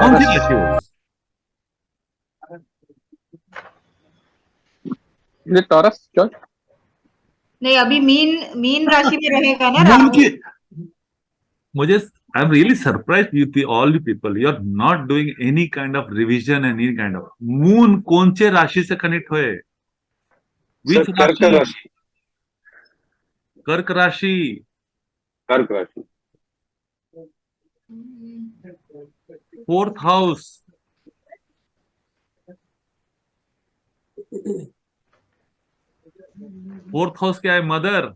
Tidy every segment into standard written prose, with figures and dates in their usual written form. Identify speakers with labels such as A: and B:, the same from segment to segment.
A: कौन सी
B: टॉरस।
A: राशि हो?
B: ये टॉरस क्यों?
C: नहीं, अभी मीन मीन राशि में रहेगा ना
A: मून की,
C: राहु।
A: मुझे, I am really surprise with all the people, you are not doing any kind of revision, any kind of. Moon कौन से राशि से कनेक्ट हुए?
B: सर
A: विच
B: कर्क
A: राशि?
B: राशि।
A: कर्क राशि।
B: कर्क राशि।
A: Fourth house. फोर्थ हाउस क्या है? मदर।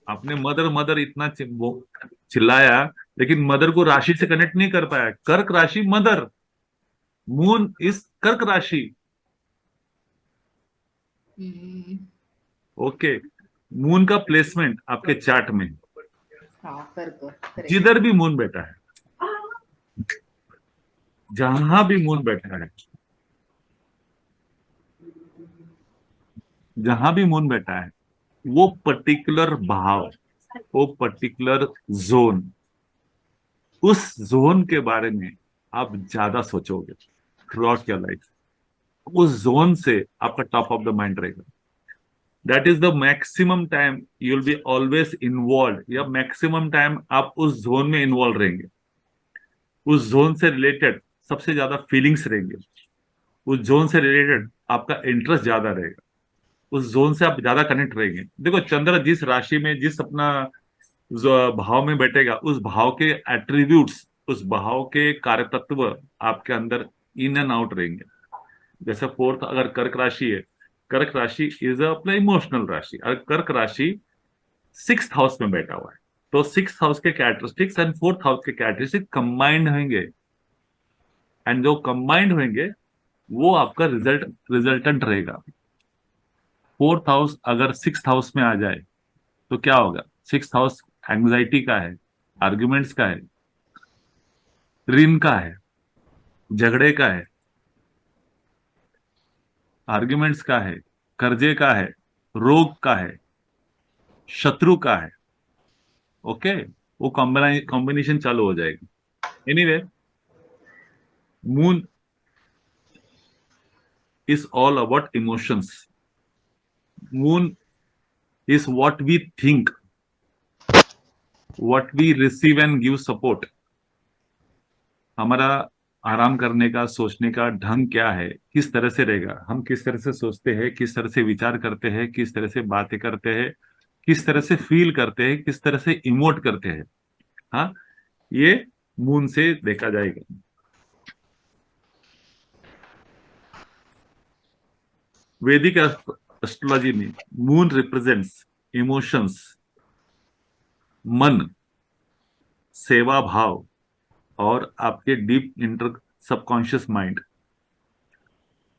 A: आपने मदर मदर इतना चिल्लाया, लेकिन मदर को राशि से कनेक्ट नहीं कर पाया। कर्क राशि, मदर, मून इज कर्क राशि।
C: हम्म,
A: ओके। मून का प्लेसमेंट आपके चार्ट में,
C: हाँ कर्क, करेक्ट।
A: जिधर भी मून बैठा है, जहां भी मून बैठा है, जहां भी मून बैठा है, वो पर्टिकुलर भाव, वो पर्टिकुलर जोन, उस जोन के बारे में आप ज्यादा सोचोगे थ्रू आउट योर लाइफ। उस जोन से आपका टॉप ऑफ द माइंड रहेगा। That is the maximum time you will be always involve, या मैक्सिमम टाइम आप उस जोन में इन्वॉल्व रहेंगे। उस जोन से रिलेटेड सबसे ज्यादा फीलिंग्स रहेंगे। उस जोन से रिलेटेड आपका इंटरेस्ट ज्यादा रहेगा। उस जोन से आप ज्यादा कनेक्ट रहेंगे। देखो, चंद्र जिस राशि में, जिस अपना जो भाव में बैठेगा, उस भाव के एट्रीब्यूट्स, उस भाव के कार्य तत्व आपके अंदर इन एंड आउट रहेंगे। जैसे फोर्थ अगर कर्क राशि है, कर्क राशि इज अपना इमोशनल राशि। अगर कर्क राशि सिक्स्थ हाउस में बैठा हुआ है, तो सिक्स्थ हाउस के कैरेक्टरिस्टिक्स एंड फोर्थ हाउस के कैरेक्टरिस्टिक्स कंबाइंड होंगे। एंड जो कंबाइंड होंगे, वो आपका रिजल्टेंट रहेगा। फोर्थ हाउस अगर सिक्स्थ हाउस में आ जाए, तो क्या होगा? सिक्स्थ हाउस एंग्जाइटी का है, आर्ग्यूमेंट्स का है, ऋण का है, झगड़े का है, आर्ग्यूमेंट्स का है, कर्जे का है, रोग का है, शत्रु का है। ओके। वो कॉम्बिनेशन चालू हो जाएगी। Anyway, moon is all about emotions. Moon is what we think, what we receive and give support. हमारा आराम करने का, सोचने का ढंग क्या है, किस तरह से रहेगा, हम किस तरह से सोचते हैं, किस तरह से विचार करते हैं, किस तरह से बातें करते हैं, किस तरह से फील करते हैं, किस तरह से इमोट करते हैं। हाँ, ये मून से देखा जाएगा। वैदिक एस्ट्रोलॉजी में मून रिप्रेजेंट्स इमोशंस, मन, सेवा भाव, और आपके डीप इंटर सबकॉन्शियस माइंड।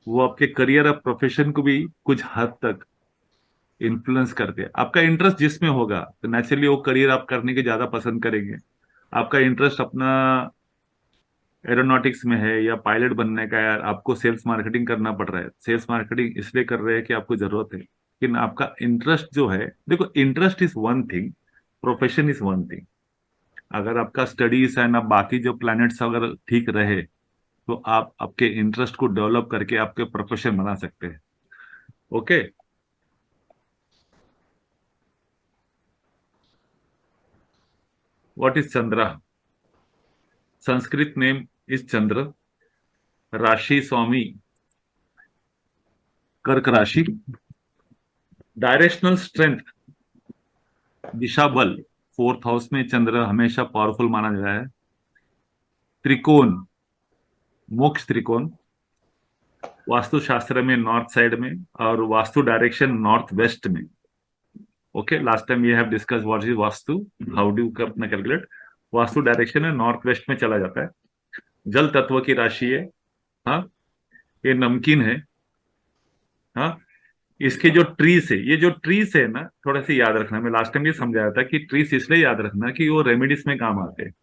A: वो आपके करियर और प्रोफेशन को भी कुछ हद तक इन्फ्लुएंस करते हैं। आपका इंटरेस्ट जिसमें होगा, तो नेचुरली वो करियर आप करने के ज्यादा पसंद करेंगे। आपका इंटरेस्ट अपना एरोनॉटिक्स में है, या पायलट बनने का, यार आपको सेल्स मार्केटिंग करना पड़ रहा है। सेल्स मार्केटिंग इसलिए कर रहे हैं कि आपको जरूरत है, लेकिन आपका इंटरेस्ट जो है, देखो, interest is one thing, profession is one thing. अगर आपका स्टडीज एंड आप बाकी जो प्लैनेट्स अगर ठीक रहे, तो आप आपके इंटरेस्ट को डेवलप करके आपके प्रोफेशन बना सकते हैं। Okay. What is Chandra? Sanskrit name is Chandra. राशि स्वामी कर्क राशि। डायरेक्शनल स्ट्रेंथ, दिशा बल, फोर्थ हाउस में चंद्र हमेशा पावरफुल माना गया है। त्रिकोण, मोक्ष त्रिकोण, वास्तु शास्त्र में नॉर्थ साइड में, और वास्तु डायरेक्शन नॉर्थ वेस्ट में। Okay, last time we have discuss what is vastu, how do अपना कैलकुलेट। वास्तु डायरेक्शन है नॉर्थ वेस्ट में चला जाता है। जल तत्व की राशि है। हाँ, ये नमकीन है। हाँ, इसके जो ट्रीज है, ये जो ट्रीज है ना, थोड़ा सा याद रखना। मैं लास्ट टाइम ये समझाया था कि ट्रीज इसलिए याद रखना कि वो रेमेडीज में काम आते हैं।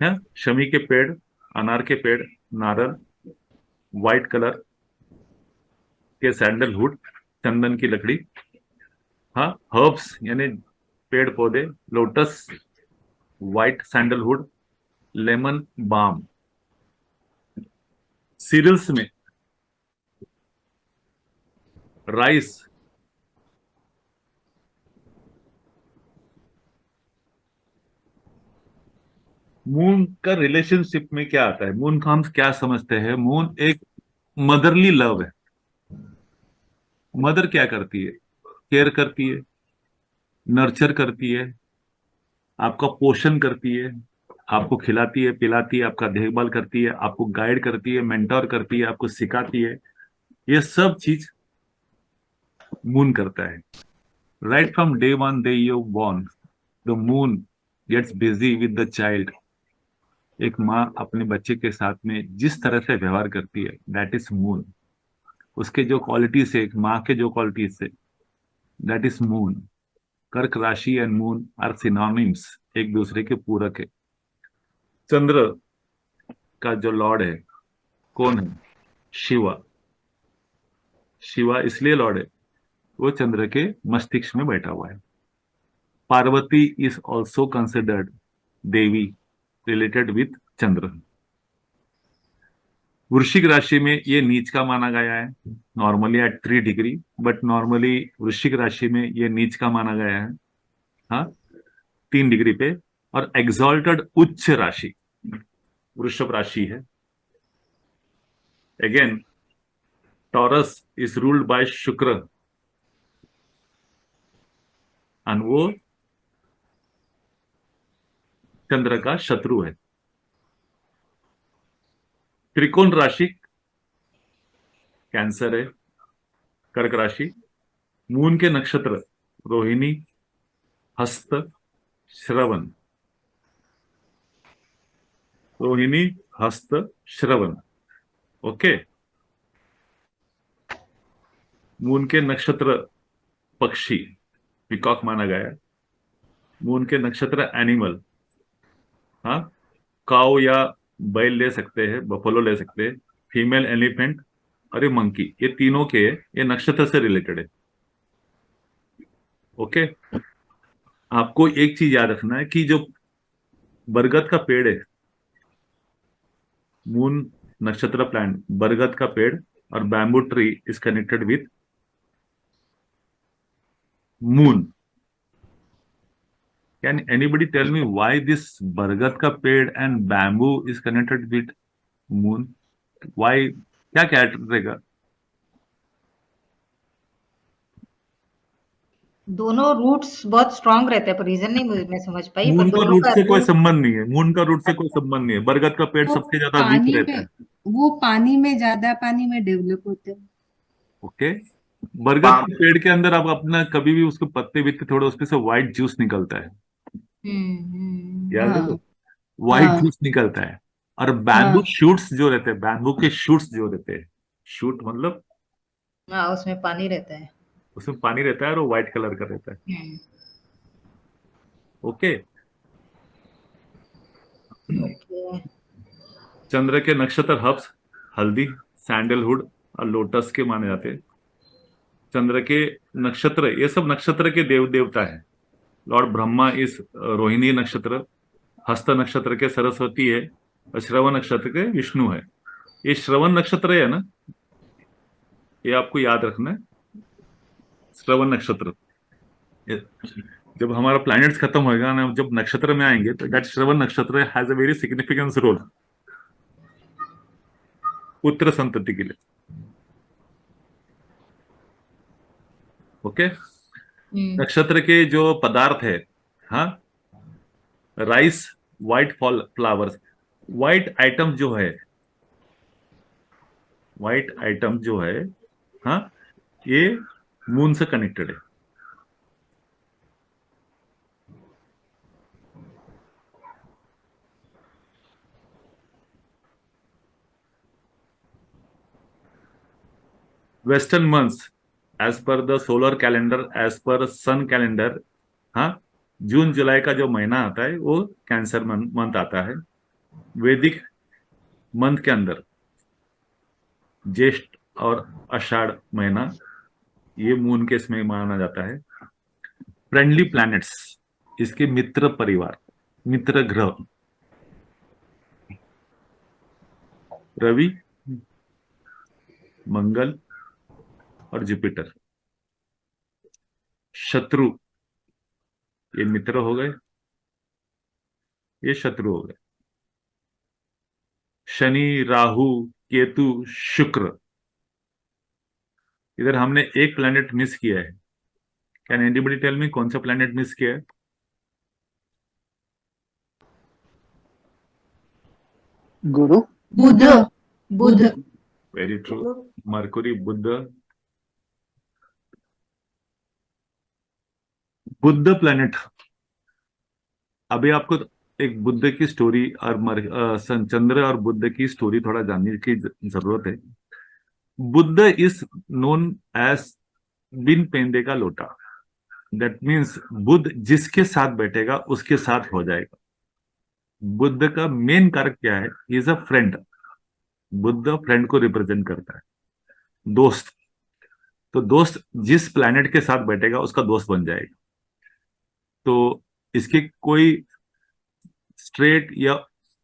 A: हाँ, शमी के पेड़, अनार के पेड़, नारल, व्हाइट कलर के सैंडलवुड, चंदन की लकड़ी। हाँ, हर्ब्स यानी पेड़ पौधे, lotus, white sandalwood, lemon balm, cereals में राइस, मून का रिलेशनशिप में क्या आता है? मून को हम क्या समझते हैं? मून एक मदरली लव है। मदर क्या करती है? केयर करती है, नर्चर करती है, आपका पोषण करती है, आपको खिलाती है, पिलाती है, आपका देखभाल करती है, आपको गाइड करती है, मेंटोर करती है, आपको सिखाती है। ये सब चीज मून करता है। Right from day one day you born, the moon gets busy with the child. एक माँ अपने बच्चे के साथ में जिस तरह से व्यवहार करती है, दैट इज मून। उसके जो क्वालिटीज है, एक माँ के जो क्वालिटीज है, दैट इज मून। कर्क राशि एंड मून आर सिनोनिम्स, एक दूसरे के पूरक है। चंद्र का जो लॉर्ड है, कौन है? शिवा। शिवा इसलिए लॉर्ड है, वो चंद्र के मस्तिष्क में बैठा हुआ है। Parvati is also considered devi related with Chandra. वृश्चिक राशि में ये नीच का माना गया है, normally at 3 degree, but normally वृश्चिक राशि में ये नीच का माना गया है, हाँ, 3 डिग्री पे। और एग्जॉल्टेड उच्च राशि वृषभ राशि है। Again, taurus is ruled by शुक्र, और वो चंद्र का शत्रु है। त्रिकोण राशि कैंसर है। कर्क राशि, मून के नक्षत्र रोहिणी, हस्त, श्रवण। रोहिणी, हस्त, श्रवण। ओके। मून के नक्षत्र पक्षी, पिकॉक माना गया है। मून के नक्षत्र एनिमल, हाँ, काउ या बैल ले सकते हैं, बफलो ले सकते हैं, फीमेल एलिफेंट और ये मंकी, ये तीनों के ये नक्षत्र से रिलेटेड है। ओके। आपको एक चीज याद रखना है कि जो बरगद का पेड़ है, मून नक्षत्र प्लांट, बरगद का पेड़ और bamboo tree is connected with moon. Can anybody tell me why this बरगद का पेड़ and bamboo is connected with moon? Why? क्या कैरेक्टर रहेगा?
C: दोनों रूट्स बहुत स्ट्रांग रहते हैं, पर रीजन नहीं मैं समझ पाई, पर
A: मून का
C: दोनों
A: रूट
C: का
A: से कोई
C: रूट।
A: संबंध नहीं है, मून का रूट से कोई संबंध नहीं है। बरगद का पेड़
D: वो
A: सबसे ज्यादा वीक
D: पानी
A: रहता
D: में
A: है।
D: वो पानी में ज्यादा पानी में डेवलप होते हैं।
A: ओके। बरगद
B: पाम
A: के पेड़ के अंदर आप अपना कभी भी उसके पत्ते वित्ते थोड़े उसमें से व्हाइट जूस निकलता है, याद है वो?
D: हाँ
A: व्हाइट
D: हाँ
A: जूस निकलता है। और बैम्बू
D: हाँ
A: शूट्स जो रहते हैं, बैम्बू के शूट्स जो रहते हैं, शूट मतलब
C: हाँ, उसमें पानी रहता है।
A: उसमें पानी रहता है और वो व्हाइट कलर का रहता है।
C: हम्म।
A: ओके।
C: ओके।
A: चंद्र के नक्षत्र हब्स, हल्दी, सैंडलवुड और लोटस के माने जाते हैं। चंद्र के नक्षत्र, ये सब नक्षत्र के देव देवता है। लॉर्ड ब्रह्मा इस रोहिणी नक्षत्र, हस्त नक्षत्र के सरस्वती है, और श्रवण नक्षत्र के विष्णु है। ये श्रवण नक्षत्र है ना, ये आपको याद रखना है। श्रवण नक्षत्र, जब हमारा प्लैनेट्स खत्म होएगा ना, जब नक्षत्र में आएंगे, तो that Shravan nakshatra has a very significance role पुत्र संतति के लिए। ओके। नक्षत्र के जो पदार्थ है, हाँ, rice, white flowers. White item जो है, व्हाइट आइटम जो है, हाँ, ये मून से कनेक्टेड है। Western months as per the solar calendar, as per sun calendar, हाँ, जून जुलाई का जो महीना आता है वो कैंसर मंथ आता है। वैदिक मंथ के अंदर ज्येष्ठ और आषाढ़ महीना ये मून के इसमें माना जाता है। फ्रेंडली प्लैनेट्स, इसके मित्र परिवार, मित्र ग्रह, रवि, मंगल और जुपिटर। शत्रु, ये मित्र हो गए, ये शत्रु हो गए। शनि, राहु, केतु, शुक्र। इधर हमने एक प्लैनेट मिस किया है। कैन एनीबडी टेल मी कौन सा प्लैनेट मिस किया है?
B: Guru.
C: Budh. Budh.
A: Very true. Mercury, Budh. Budh planet. अभी आपको एक बुद्ध की स्टोरी और चंद्र और बुद्ध की स्टोरी थोड़ा जानने की जरूरत है। बुद्ध इज नोन एज बिन पेंदे का लोटा। दैट मीन्स बुद्ध जिसके साथ बैठेगा उसके साथ हो जाएगा। बुद्ध का मेन कारक क्या है? Is a friend. Buddha friend को रिप्रेजेंट करता है, दोस्त। तो दोस्त जिस प्लैनेट के साथ बैठेगा उसका दोस्त बन जाएगा। तो इसकी कोई स्ट्रेट या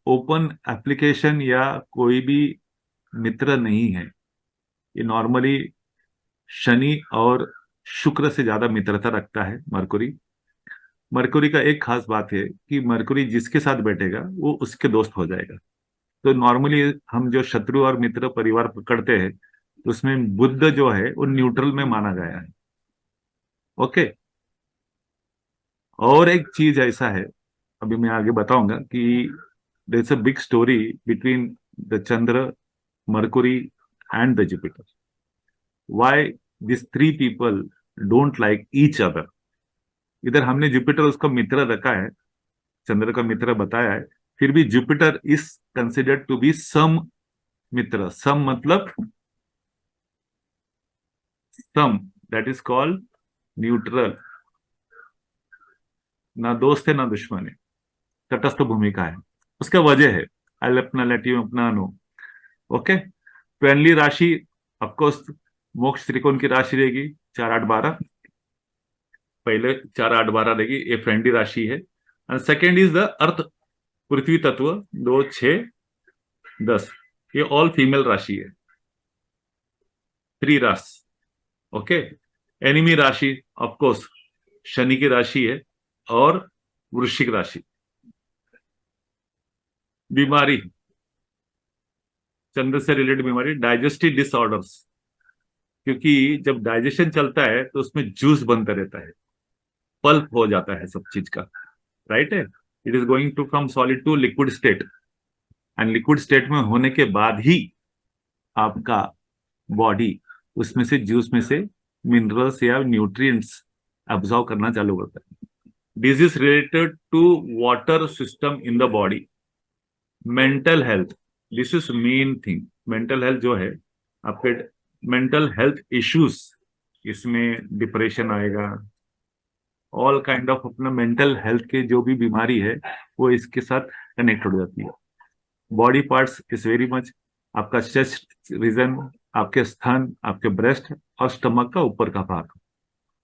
A: ओपन एप्लीकेशन या कोई भी मित्र नहीं है। ये नॉर्मली शनि और शुक्र से ज्यादा मित्रता रखता है मरकुरी। मरकुरी का एक खास बात है कि मरकुरी जिसके साथ बैठेगा वो उसके दोस्त हो जाएगा। तो नॉर्मली हम जो शत्रु और मित्र परिवार पकड़ते हैं उसमें बुद्ध जो है वो न्यूट्रल में माना गया है। ओके। और एक चीज ऐसा है, अभी मैं आगे बताऊंगा कि there is a big story between the Chandra, Mercury and the Jupiter. Why this three people don't like each other. इधर हमने जुपिटर उसका मित्र रखा है, चंद्र का मित्र बताया है। फिर भी Jupiter is considered to be सम मित्र। सम मतलब सम, दैट इज कॉल्ड न्यूट्रल। ना दोस्त है ना दुश्मन है, तटस्थ भूमिका है। उसका वजह है, आई अपना लेट यू अपना नो। ओके। फ्रेंडली राशि ऑफकोर्स मोक्ष त्रिकोण की राशि रहेगी 4, 8, 12। पहले 4, 8, 12 रहेगी, ये फ्रेंडली राशि है। And second is the earth, पृथ्वी तत्व 2, 6, 10। ये ऑल फीमेल राशि है, 3 रास। ओके। एनिमी राशि ऑफकोर्स शनि की राशि है और वृश्चिक राशि। बीमारी, चंद्र से रिलेटेड बीमारी, डाइजेस्टिव डिसऑर्डर्स। क्योंकि जब डाइजेशन चलता है तो उसमें जूस बनता रहता है, पल्प हो जाता है सब चीज का। राइट है। It is going to from solid to liquid state. And liquid state में होने के बाद ही आपका बॉडी उसमें से जूस में से मिनरल्स या न्यूट्रिएंट्स अब्सॉर्ब करना चालू करता है। Disease related to water system in the body. Mental health, this is main thing. Mental health जो है आपके मेंटल हेल्थ इश्यूज, इसमें डिप्रेशन आएगा, ऑल काइंड ऑफ अपना मेंटल हेल्थ के जो भी बीमारी है वो इसके साथ कनेक्ट हो जाती है। Body parts is very much आपका चेस्ट रीजन, आपके स्तन, आपके ब्रेस्ट और स्टमक का ऊपर का भाग।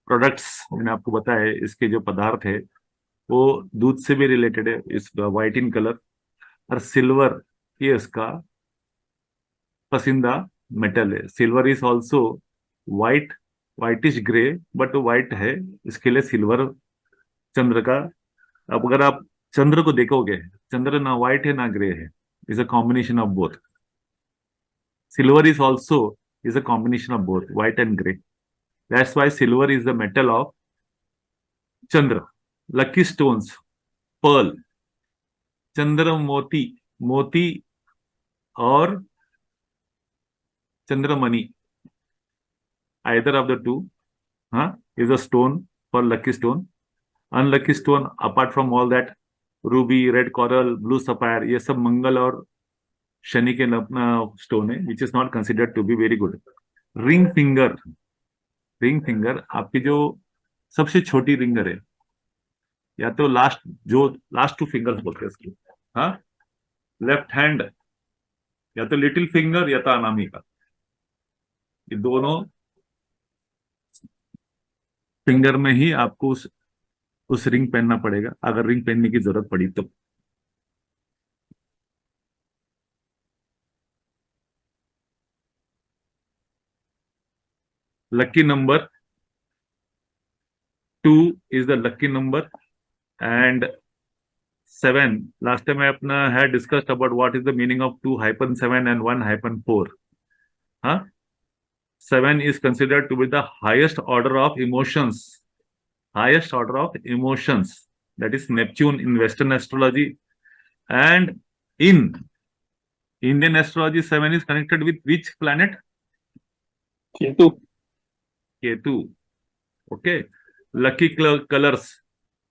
A: प्रोडक्ट्स मैंने आपको बताया है, इसके जो पदार्थ है वो दूध से भी रिलेटेड है, इस व्हाइट इन कलर। और सिल्वर ये इसका पसंदीदा मेटल है। Silver is also white, whitish grey, but white है, इसके लिए सिल्वर चंद्र का। अब अगर आप चंद्र को देखोगे, चंद्र ना व्हाइट है ना ग्रे है, is a combination of both. Silver is also is a combination of both white and grey. That's why silver is the metal of Chandra. Lucky stones, pearl, चंद्र मोती, मोती और चंद्रमणि, आइदर ऑफ द टू, हाँ, is a stone for lucky stone. Unlucky stone apart from all that, ruby, red coral, blue sapphire, ये सब मंगल और शनि के स्टोन है, which is not considered to be very good. Ring finger, ring finger आपकी जो सबसे छोटी रिंगर है, या तो लास्ट, जो लास्ट 2 फिंगर्स बोलते हैं उसकी, हाँ, लेफ्ट हैंड, या तो लिटिल फिंगर या तो अनामिका। ये दोनों फिंगर में ही आपको उस रिंग पहनना पड़ेगा, अगर रिंग पहनने की जरूरत पड़ी तो। lucky number 2 is the lucky number, and 7. Last time I had discussed about what is the meaning of 2-7 and 1-4. Huh? 7 is considered to be the highest order of emotions. Highest order of emotions. That is Neptune in Western astrology. And in Indian astrology, 7 is connected with which planet?
B: Ketu.
A: Ketu. Okay. Lucky colors.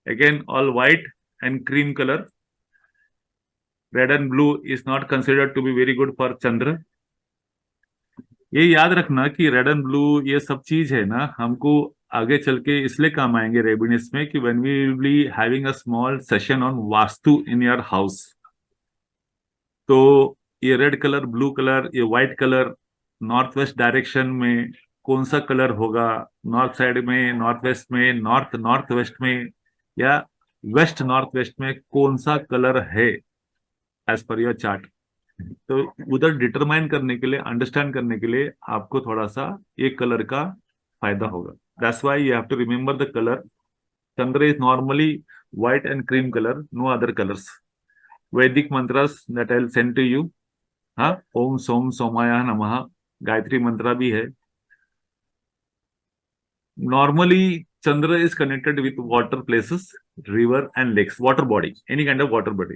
A: Again, all white and cream color. Red and blue is not considered to be very good for Chandra. ये याद रखना कि red and blue ये सब चीज है ना, हमको आगे चल के इसलिए काम आएंगे रेबिनेस में कि when we will be having a small session on vastu in your house. तो ये रेड कलर, ब्लू कलर, ये white colour north west direction में कौन सा कलर होगा, नॉर्थ साइड में, नॉर्थ वेस्ट में, नॉर्थ वेस्ट में, या वेस्ट नॉर्थ वेस्ट में कौन सा कलर है एज पर योर चार्ट। तो उधर डिटरमाइन करने के लिए, अंडरस्टैंड करने के लिए आपको थोड़ा सा एक कलर का फायदा होगा। That's why you have to remember the colour. Chandra is normally white and cream colour, no other colours. Vedic mantras that I will send to you. हाँ, ओम सोम सोमाय नमः, गायत्री मंत्र भी है। Normally Chandra is connected with water places, river and lakes, water body, any kind of water body,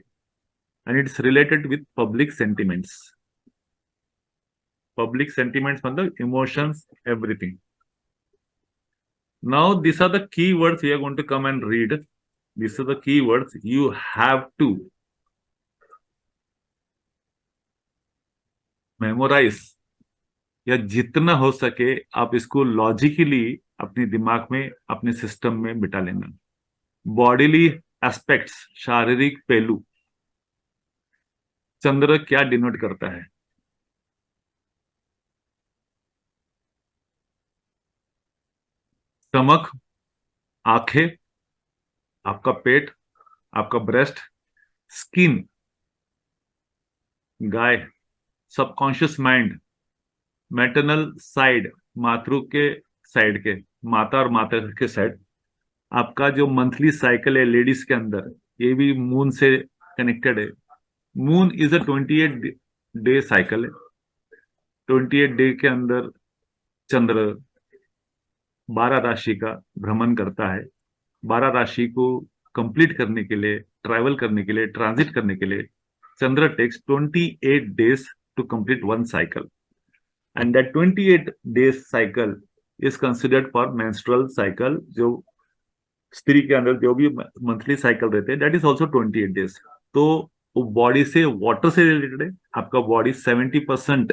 A: and it's related with public sentiments. Public sentiments matlab emotions, everything. Now these are the key words we are going to come and read. These are the key words you have to memorize, या जितना हो सके आप इसको logically अपने दिमाग में, अपने सिस्टम में बिठा लेना। बॉडीली एस्पेक्ट्स, शारीरिक पहलू, चंद्र क्या डिनोट करता है? स्टमक, आंखें, आपका पेट, आपका ब्रेस्ट, स्किन, गाय, सबकॉन्शियस माइंड, मैटरनल साइड, मातृ के साइड के, माता और माता के साइड, आपका जो मंथली साइकिल है लेडीज के अंदर, ये भी मून से कनेक्टेड है। Moon is a 28 day cycle है। 28 डे के अंदर चंद्र 12 राशि का भ्रमण करता है। 12 राशि को कंप्लीट करने के लिए, ट्रैवल करने के लिए, ट्रांजिट करने के लिए Chandra takes 28 days to complete one cycle, and that 28 days cycle is considered for menstrual cycle. जो स्त्री के अंदर जो भी मंथली साइकिल रहते हैं, दैट इज ऑल्सो 28 डेज। तो वो बॉडी से, वाटर से रिलेटेड है। आपका बॉडी 70%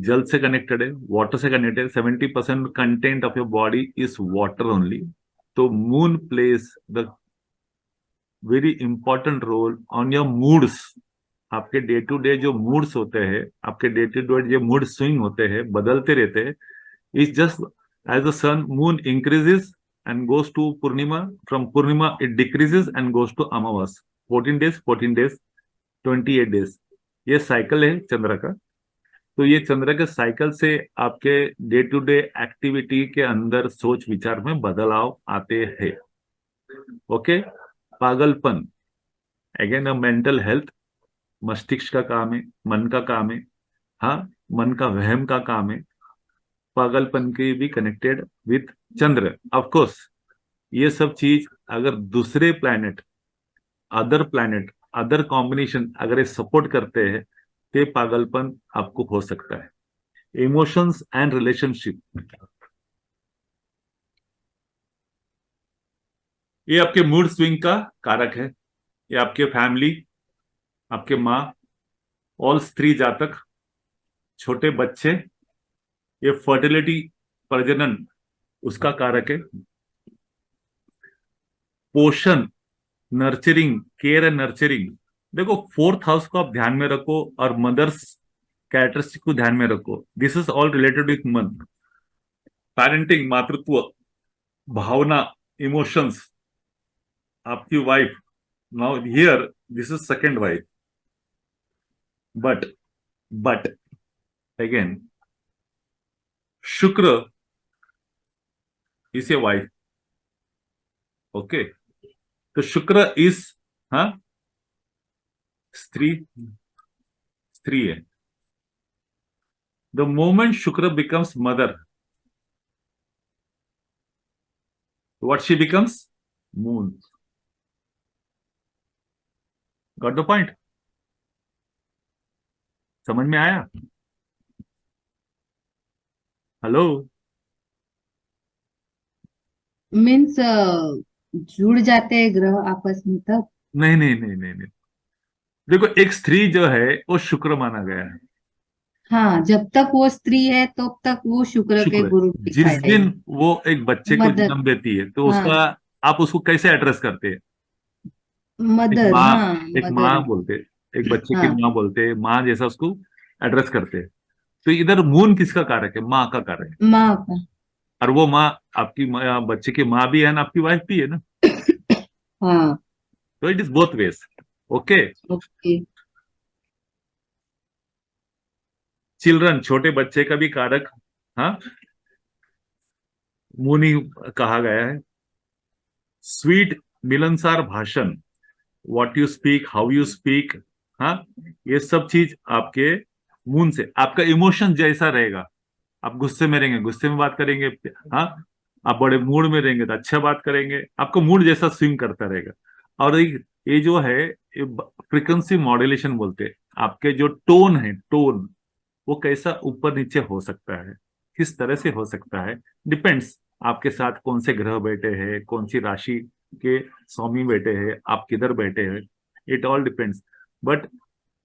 A: जल से कनेक्टेड है, वाटर से कनेक्टेड है। 70% content of your body is water only. तो moon plays the very important role on your moods. आपके डे टू डे जो मूड्स होते हैं, आपके डे टू डे जो मूड स्विंग होते हैं, बदलते रहते हैं, is just as the sun moon increases and goes to Purnima, from Purnima it decreases and goes to Amavas. 14 days 28 days, ये साइकिल है चंद्र का। तो ये चंद्र के साइकिल से आपके डे टू डे एक्टिविटी के अंदर सोच विचार में बदलाव आते हैं। ओके, पागलपन, अगेन अ मेंटल हेल्थ, मस्तिष्क का काम है, मन का काम है। हाँ, मन का वहम का काम है। पागलपन की भी connected with Chandra. Of course ये सब चीज अगर दूसरे प्लैनेट, अदर कॉम्बिनेशन अगर ये सपोर्ट करते हैं तो पागलपन आपको हो सकता है। इमोशंस एंड रिलेशनशिप, ये आपके मूड स्विंग का कारक है। ये आपके फैमिली, आपके माँ, ऑल स्त्री जातक, छोटे बच्चे, ये फर्टिलिटी, प्रजनन, उसका कारक है। पोषण, नर्चरिंग, केयर एंड नर्चरिंग। देखो, 4th हाउस को आप ध्यान में रखो और मदर्स कैरेक्टरिस्टिक को ध्यान में रखो। This is all related with मन। पेरेंटिंग, मातृत्व, भावना, इमोशंस, आपकी wife. Now here this is second wife, but again शुक्र इज ए वाइफ. ओके, तो शुक्र इज, हाँ, स्त्री, स्त्री है. द मोमेंट शुक्र becomes mother, what she becomes? Moon. Got the point? समझ में आया? हेलो?
D: मीन्स जुड़ जाते हैं ग्रह आपस में तब.
A: नहीं नहीं नहीं नहीं नहीं, देखो एक स्त्री जो है वो शुक्र माना गया है.
D: हाँ, जब तक वो स्त्री है तब तक वो शुक्र के
A: शुक्र.
D: गुरु
A: जिस दिन
D: दिखाएगी.
A: वो एक बच्चे को
D: मदर.
A: जन्म देती है तो
D: हाँ,
A: उसका, आप उसको कैसे एड्रेस करते हैं? एक
D: मदर.
A: माँ,
D: हाँ,
A: एक
D: मदर.
A: माँ बोलते, एक बच्चे की
D: हाँ,
A: माँ बोलते, माँ जैसा उसको एड्रेस करते हैं. तो इधर मून किसका कारक है? माँ का कारक है.
D: माँ का.
A: और वो माँ आपकी बच्चे की माँ भी है ना, आपकी वाइफ भी है ना.
D: हाँ.
A: तो it is both ways. Okay.
D: Okay.
A: Children, छोटे बच्चे का भी कारक, हाँ, मून ही कहा गया है. स्वीट, मिलनसार भाषण, what you speak, how you speak, हाँ, ये सब चीज आपके मून से. आपका इमोशन जैसा रहेगा, आप गुस्से में रहेंगे गुस्से में बात करेंगे, हाँ, आप बड़े मूड में रहेंगे तो अच्छा बात करेंगे. आपको मूड जैसा स्विंग करता रहेगा. और ये जो है, ये फ्रीक्वेंसी मॉड्यूलेशन बोलते हैं. आपके जो टोन है, टोन वो कैसा ऊपर नीचे हो सकता है, किस तरह से हो सकता है, डिपेंड्स. आपके साथ कौन से ग्रह बैठे हैं, कौन सी राशि के स्वामी बैठे हैं, आप किधर बैठे हैं, it all depends. But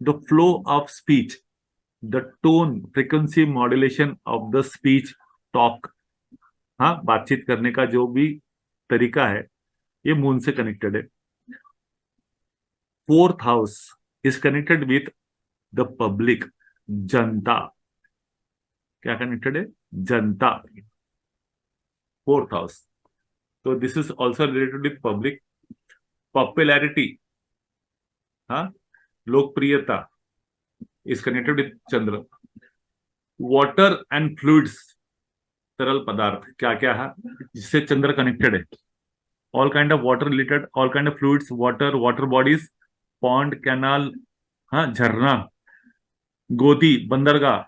A: the flow of speech, the tone, frequency modulation of the speech, talk, हाँ, बातचीत करने का जो भी तरीका है, ये मून से कनेक्टेड है. Fourth house is connected with the public, जनता. क्या कनेक्टेड है? जनता. Fourth house. तो this is also related with public. Popularity, हाँ, लोकप्रियता is connected with Chandra. Water and fluids, तरल पदार्थ क्या क्या है जिससे चंद्र कनेक्टेड है? All kind of water related, all kind of fluids, water, water bodies, pond, canal, हाँ, झरना, गोदी, बंदरगाह,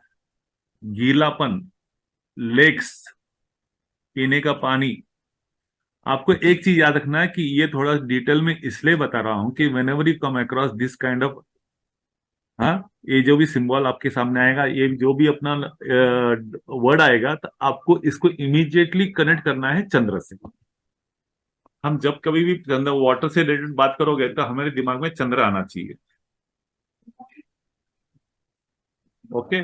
A: गीलापन, लेक्स, पीने का पानी. आपको एक चीज याद रखना है कि ये थोड़ा डिटेल में इसलिए बता रहा हूं कि when ever you come across this kind of, हाँ, ये जो भी सिंबल आपके सामने आएगा, ये जो भी अपना वर्ड आएगा, तो आपको इसको इमीडिएटली कनेक्ट करना है चंद्र से. हम जब कभी भी चंद्र, वाटर से रिलेटेड बात करोगे तो हमारे दिमाग में चंद्र आना चाहिए. Okay.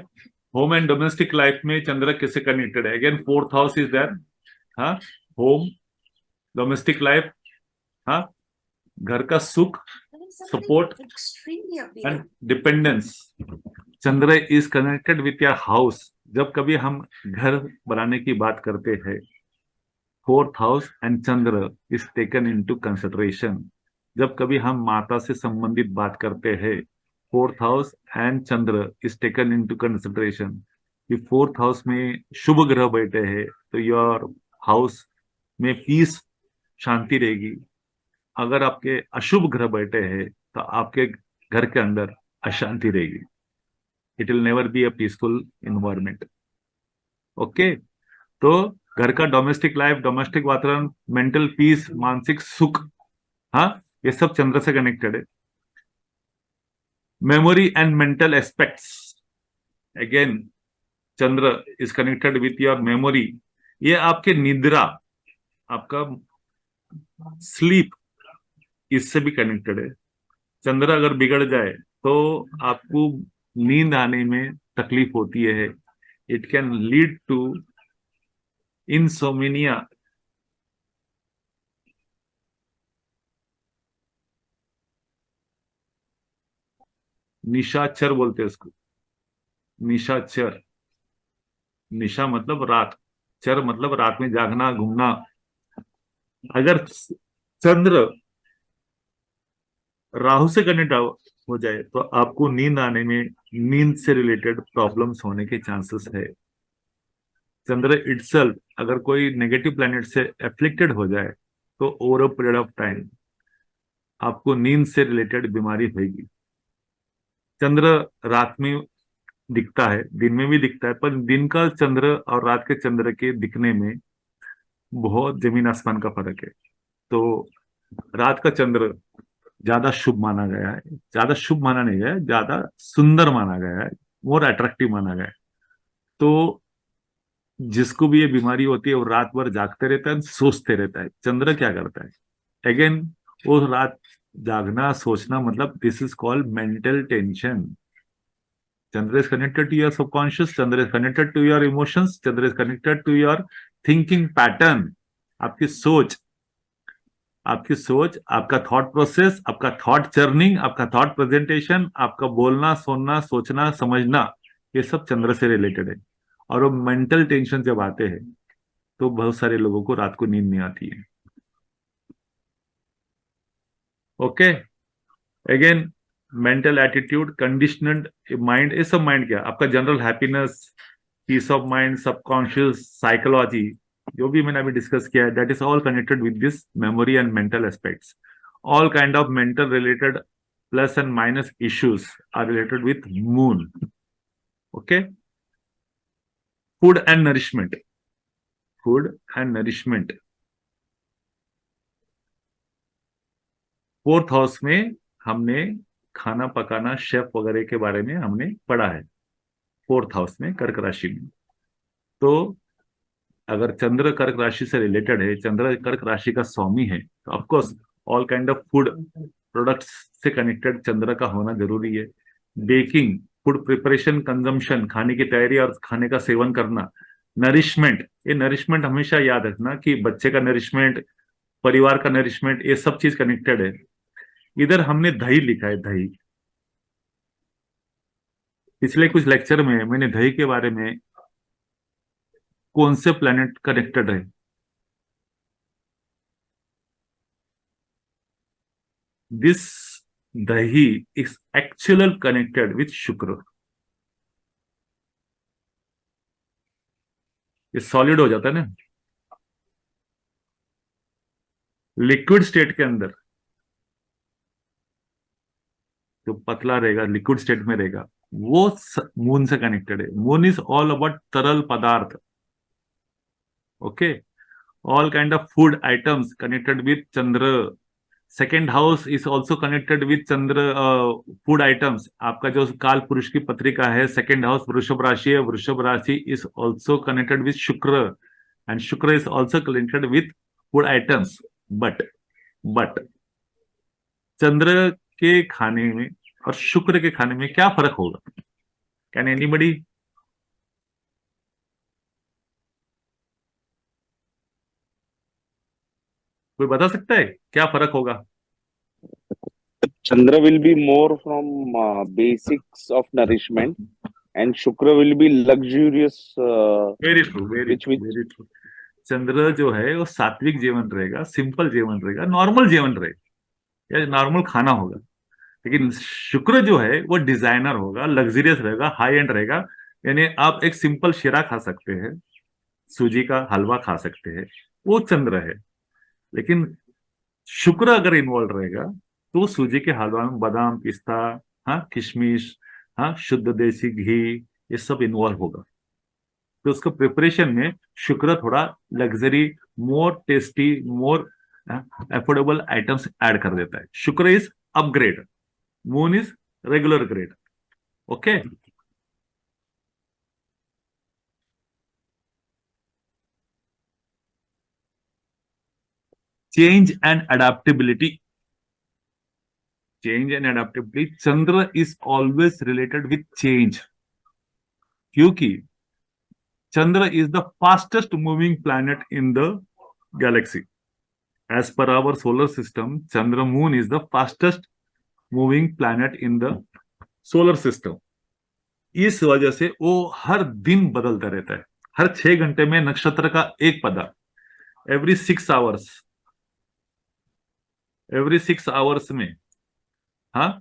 A: Home and domestic life में चंद्र किससे कनेक्टेड है? Again fourth house is there. हाँ, होम, डोमेस्टिक लाइफ, हाँ, घर का सुख, support and dependence. Chandra is connected with your house. जब कभी हम घर बनाने की बात करते हैं, fourth house and Chandra is taken into consideration. जब कभी हम माता से संबंधित बात करते हैं, fourth house and Chandra is taken into consideration. कि फोर्थ हाउस में शुभ ग्रह बैठे हैं तो योर हाउस में पीस, शांति रहेगी. अगर आपके अशुभ ग्रह बैठे हैं तो आपके घर के अंदर अशांति रहेगी. It will never be a peaceful environment. Okay. तो घर का डोमेस्टिक लाइफ, डोमेस्टिक वातावरण, मेंटल पीस, मानसिक सुख, हाँ, ये सब चंद्र से कनेक्टेड है. Memory and mental aspects, again Chandra is connected with your memory. ये आपके निद्रा, आपका स्लीप, इससे भी कनेक्टेड है. चंद्र अगर बिगड़ जाए तो आपको नींद आने में तकलीफ होती है. It can lead to insomnia. निशाचर बोलते हैं उसको, निशाचर. निशा मतलब रात, चर मतलब रात में जागना, घूमना. अगर चंद्र राहु से कनेक्ट हो जाए तो आपको नींद आने में, नींद से रिलेटेड प्रॉब्लम्स होने के चांसेस है. चंद्र इटसेल्फ अगर कोई नेगेटिव प्लैनेट से एफ्लिक्टेड हो जाए तो over a period of time आपको नींद से रिलेटेड बीमारी होगी। चंद्र रात में दिखता है, दिन में भी दिखता है, पर दिन का चंद्र और रात के चंद्र के दिखने में बहुत जमीन आसमान का फर्क है। तो रात का चंद्र ज्यादा शुभ माना गया है, ज्यादा शुभ माना नहीं गया है, ज्यादा सुंदर माना गया है, मोर अट्रैक्टिव माना गया है। तो जिसको भी ये बीमारी होती है वो रात भर जागते रहता है, सोचते रहता है। चंद्र क्या करता है अगेन, वो रात जागना सोचना, मतलब this is called mental tension. Chandra is connected to your subconscious, Chandra is connected to your emotions, Chandra is connected to your thinking pattern। आपकी सोच, आपकी सोच, आपका थॉट प्रोसेस, आपका थॉट जर्निंग, आपका थॉट प्रेजेंटेशन, आपका बोलना, सुनना, सोचना, समझना, ये सब चंद्र से रिलेटेड है। और वो मेंटल टेंशन जब आते हैं तो बहुत सारे लोगों को रात को नींद नहीं आती है। Okay, again mental attitude, conditioned mind, ये सब माइंड क्या, आपका general happiness, peace of mind, subconscious, psychology, जो भी मैंने अभी डिस्कस किया है, that is all connected with this memory and mental aspects. All kind of mental related plus and minus issues are related with moon. Okay, food and nourishment, food and nourishment, fourth house में हमने खाना पकाना, chef वगैरह के बारे में हमने पढ़ा है, फोर्थ हाउस में, कर्क राशि में। तो अगर चंद्र कर्क राशि से रिलेटेड है, चंद्र कर्क राशि का स्वामी है, तो of course all kind of food products से कनेक्टेड चंद्र का होना जरूरी है। बेकिंग, फूड प्रिपरेशन, कंजम्पशन, खाने की तैयारी और खाने का सेवन करना, नरिशमेंट, ये नरिशमेंट हमेशा याद रखना कि बच्चे का नरिशमेंट, परिवार का नरिशमेंट, ये सब चीज कनेक्टेड है। इधर हमने दही लिखा है, दही। पिछले कुछ लेक्चर में मैंने दही के बारे में, कौन से प्लैनेट कनेक्टेड है, दिस दही इज एक्चुअल कनेक्टेड विथ शुक्र। ये सॉलिड हो जाता है ना, लिक्विड स्टेट के अंदर जो पतला रहेगा, लिक्विड स्टेट में रहेगा, वो मून से कनेक्टेड है। मून इज ऑल अबाउट तरल पदार्थ। Okay, all kind of food items connected with Chandra. Second house is also connected with Chandra, food items. आपका जो काल पुरुष की पत्रिका है, सेकेंड हाउस वृषभ राशि है, वृषभ राशि is also connected with Shukra, and Shukra is also connected with food items. But Chandra के खाने में और शुक्र के खाने में क्या फर्क होगा? Can anybody? कोई बता सकता है क्या फर्क होगा?
B: Chandra will be more from basics of nourishment, and Shukra will be luxurious,
A: very true, very
B: which
A: true, very true. Chandra जो है वो सात्विक जीवन रहेगा, सिंपल जीवन रहेगा, नॉर्मल जीवन रहेगा, या नॉर्मल खाना होगा। लेकिन शुक्र जो है वो डिजाइनर होगा, लग्जरियस रहेगा, हाई एंड रहेगा। यानी आप एक सिंपल शीरा खा सकते हैं, सूजी का हलवा खा सकते हैं, वो चंद्र है। लेकिन शुक्र अगर इन्वॉल्व रहेगा तो सूजी के हलवा में बादाम, पिस्ता, हाँ, किशमिश, हाँ, शुद्ध देसी घी, ये सब इन्वॉल्व होगा। तो उसको प्रिपरेशन में शुक्र थोड़ा luxury, more tasty, more affordable items add कर देता है। Shukra is upgrade, moon is regular grade. Okay, change and adaptability, change and adaptability, Chandra is always related with change, क्योंकि Chandra is the fastest moving planet in the galaxy. As per our solar system, Chandra moon is the fastest moving planet in the solar system. इस वजह से वो हर दिन बदलता रहता है। हर 6 घंटे में नक्षत्र का एक पदा, एवरी 6 आवर्स, एवरी 6 आवर्स में, हाँ,